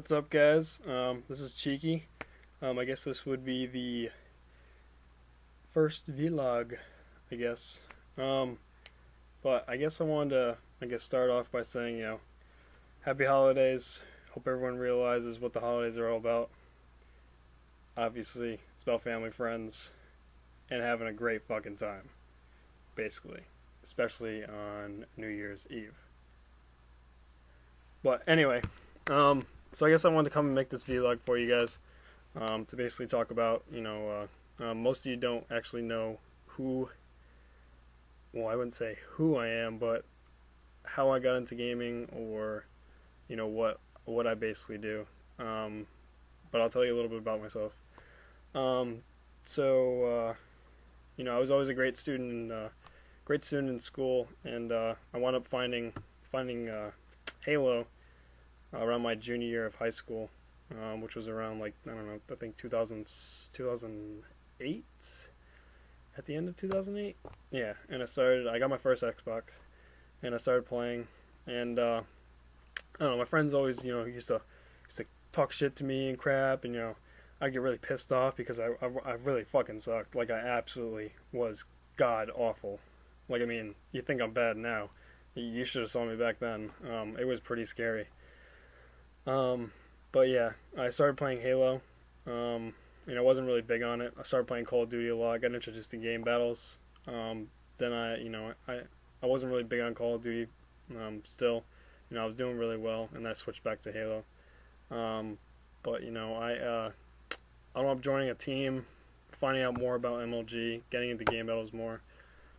What's up, guys? This is Cheeky. I guess this would be the first vlog, I guess. Um, but I guess I wanted to, start off by saying, happy holidays. Hope everyone realizes what the holidays are all about. Obviously, it's about family, friends, and having a great fucking time, basically, especially on New Year's Eve. But anyway, so I guess I wanted to come and make this vlog for you guys. To basically talk about, most of you don't actually know who, well, I wouldn't say who I am, but how I got into gaming, or, what I basically do. But I'll tell you a little bit about myself. Um, I was always a great student in school, and I wound up finding Halo around my junior year of high school, which was around, like, I don't know, I think 2008, at the end of 2008. Yeah, and I got my first Xbox, and I started playing, and I don't know, my friends always, used to talk shit to me and crap, and I get really pissed off because I really fucking sucked. Like, I absolutely was god awful. Like, I mean, you think I'm bad now. You should have saw me back then. It was pretty scary. Um, but yeah, I started playing Halo. I wasn't really big on it. I started playing Call of Duty a lot. I got introduced to game battles. Then I wasn't really big on Call of Duty. Still, I was doing really well, and then I switched back to Halo. Um, but I ended up joining a team, finding out more about MLG, getting into game battles more.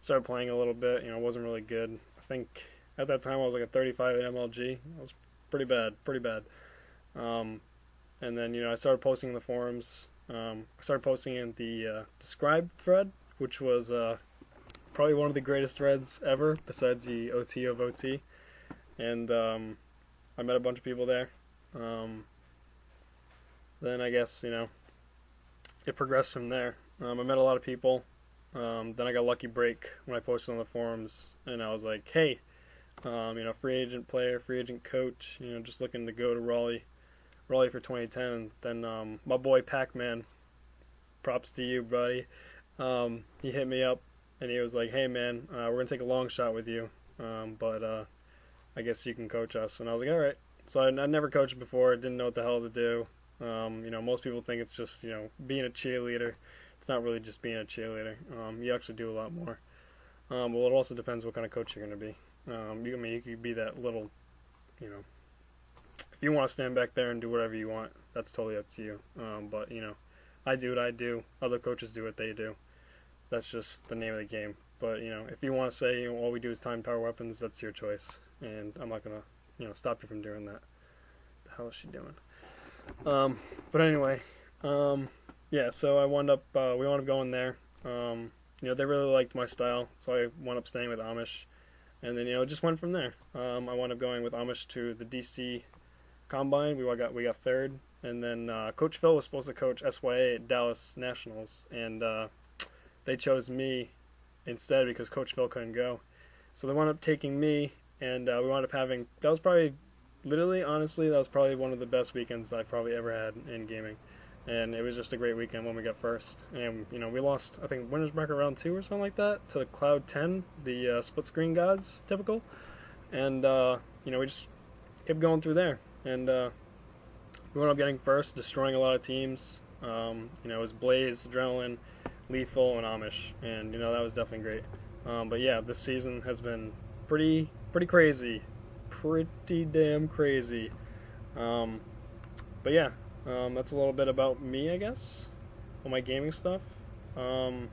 Started playing a little bit. I wasn't really good. I think at that time I was like a 35 at MLG. I was pretty bad, pretty bad. Um, and then I started posting in the forums. I started posting in the Describe thread, which was probably one of the greatest threads ever, besides the OT of OT. And I met a bunch of people there. Um, then I guess it progressed from there. I met a lot of people. Then I got lucky break when I posted on the forums, and I was like, hey, free agent player, free agent coach, just looking to go to Raleigh for 2010. Then my boy Pac-Man, props to you, buddy. He hit me up, and he was like, "Hey, man, we're gonna take a long shot with you, but I guess you can coach us." And I was like, "All right." So I never coached before, didn't know what the hell to do. Most people think it's just being a cheerleader. It's not really just being a cheerleader. You actually do a lot more. Well, it also depends what kind of coach you're gonna be. You could be that little, if you want to stand back there and do whatever you want, that's totally up to you. But I do what I do. Other coaches do what they do. That's just the name of the game. But if you want to say all we do is time power weapons, that's your choice, and I'm not gonna stop you from doing that. The hell is she doing? But anyway, yeah. So we wound up going there. They really liked my style, so I wound up staying with Amish, and then it just went from there. I wound up going with Amish to the DC Combine. We got third, and then Coach Phil was supposed to coach SYA at Dallas Nationals, and they chose me instead because Coach Phil couldn't go. So they wound up taking me, and we wound up having, that was probably, literally, honestly, that was probably one of the best weekends I've probably ever had in gaming. And it was just a great weekend when we got first. And, we lost, I think, winners bracket round 2 or something like that to Cloud 10, the split screen gods, typical. And, we just kept going through there. And we wound up getting first, destroying a lot of teams. It was Blaze, Adrenaline, Lethal, and Amish. And, that was definitely great. But yeah, this season has been pretty crazy. Pretty damn crazy. But yeah, that's a little bit about me, I guess. All my gaming stuff. I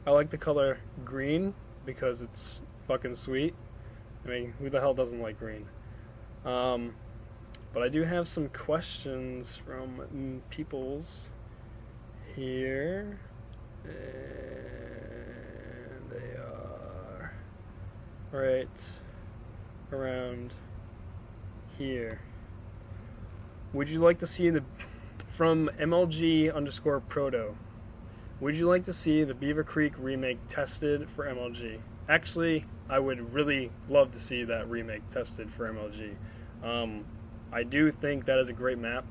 like the color green because it's fucking sweet. I mean, who the hell doesn't like green? But I do have some questions from peoples here. And they are right around here. Would you like to see from MLG underscore Proto? Would you like to see the Beaver Creek remake tested for MLG? Actually, I would really love to see that remake tested for MLG. I do think that is a great map.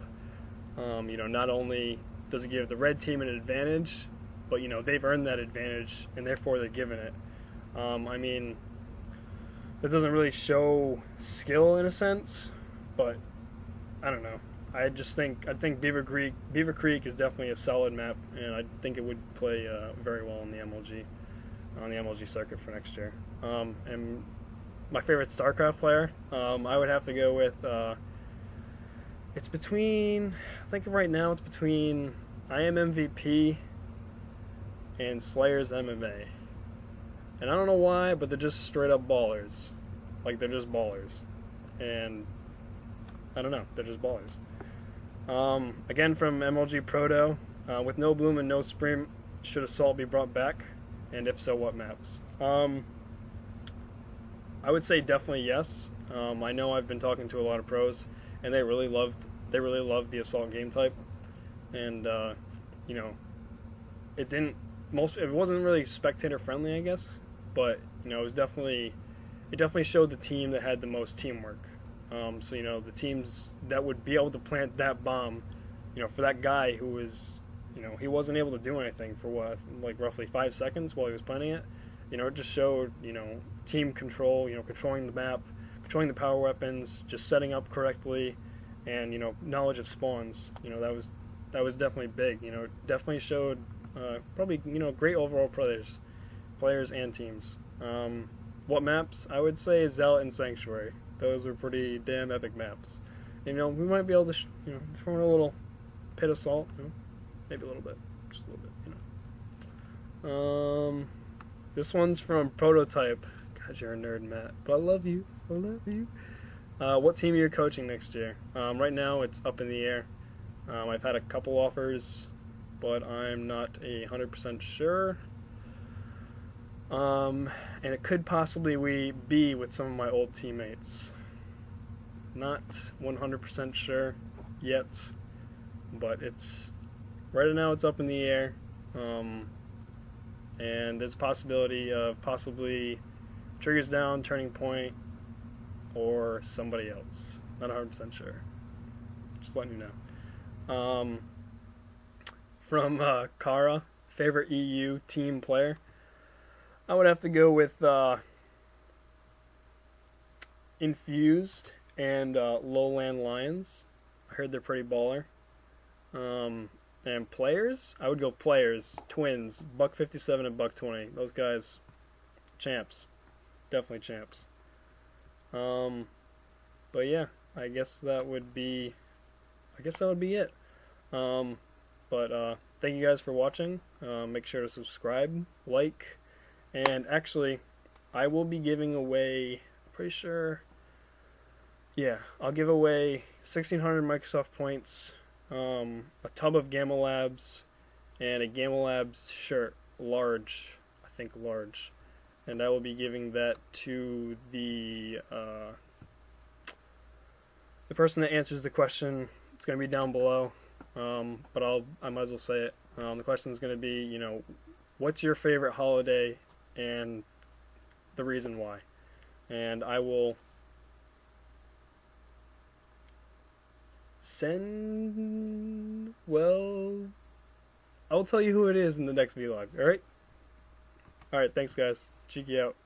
Not only does it give the red team an advantage, but they've earned that advantage, and therefore they're given it. I mean, that doesn't really show skill in a sense, but I don't know. I think Beaver Creek is definitely a solid map, and I think it would play very well in the MLG circuit for next year. And my favorite StarCraft player, I would have to go with. It's between. I think right now it's between I Am MVP and Slayers MMA. And I don't know why, but they're just straight up ballers. Like, they're just ballers. And I don't know, they're just ballers. Again, from MLG Proto, with no Bloom and no Sprint, should Assault be brought back? And if so, what maps? I would say definitely yes. I know I've been talking to a lot of pros, and they really loved the Assault game type. And it wasn't really spectator friendly, I guess, but it definitely showed the team that had the most teamwork. So the teams that would be able to plant that bomb, for that guy who was, he wasn't able to do anything for like roughly 5 seconds while he was planting it. It just showed, team control, controlling the map, controlling the power weapons, just setting up correctly, and knowledge of spawns. That was definitely big. It definitely showed probably great overall players and teams. What maps? I would say Zealot and Sanctuary. Those were pretty damn epic maps. We might be able to throw in a little Pit Assault, maybe a little bit, just a little bit. This one's from Prototype. God, you're a nerd, Matt, but I love you. I love you. What team are you coaching next year? Right now, it's up in the air. I've had a couple offers, but I'm not 100% sure. And it could possibly be with some of my old teammates. Not 100% sure yet, but right now it's up in the air. And there's a possibility of possibly Triggers Down, Turning Point, or somebody else. Not 100% sure. Just letting you know. From Kara, favorite EU team player. I would have to go with Infused and Lowland Lions. I heard they're pretty baller. And players, I would go players. Twins, Buck 57 and Buck 20. Those guys, champs, definitely champs. But yeah, I guess that would be it. But thank you guys for watching. Make sure to subscribe, like. And actually, I will be giving away, pretty sure, yeah, I'll give away 1,600 Microsoft points, a tub of Gamma Labs, and a Gamma Labs shirt, large, I think large. And I will be giving that to the person that answers the question. It's going to be down below, but I might as well say it. The question is going to be, what's your favorite holiday and the reason why. And I will I'll tell you who it is in the next vlog, alright? Alright, thanks guys. Cheeky out.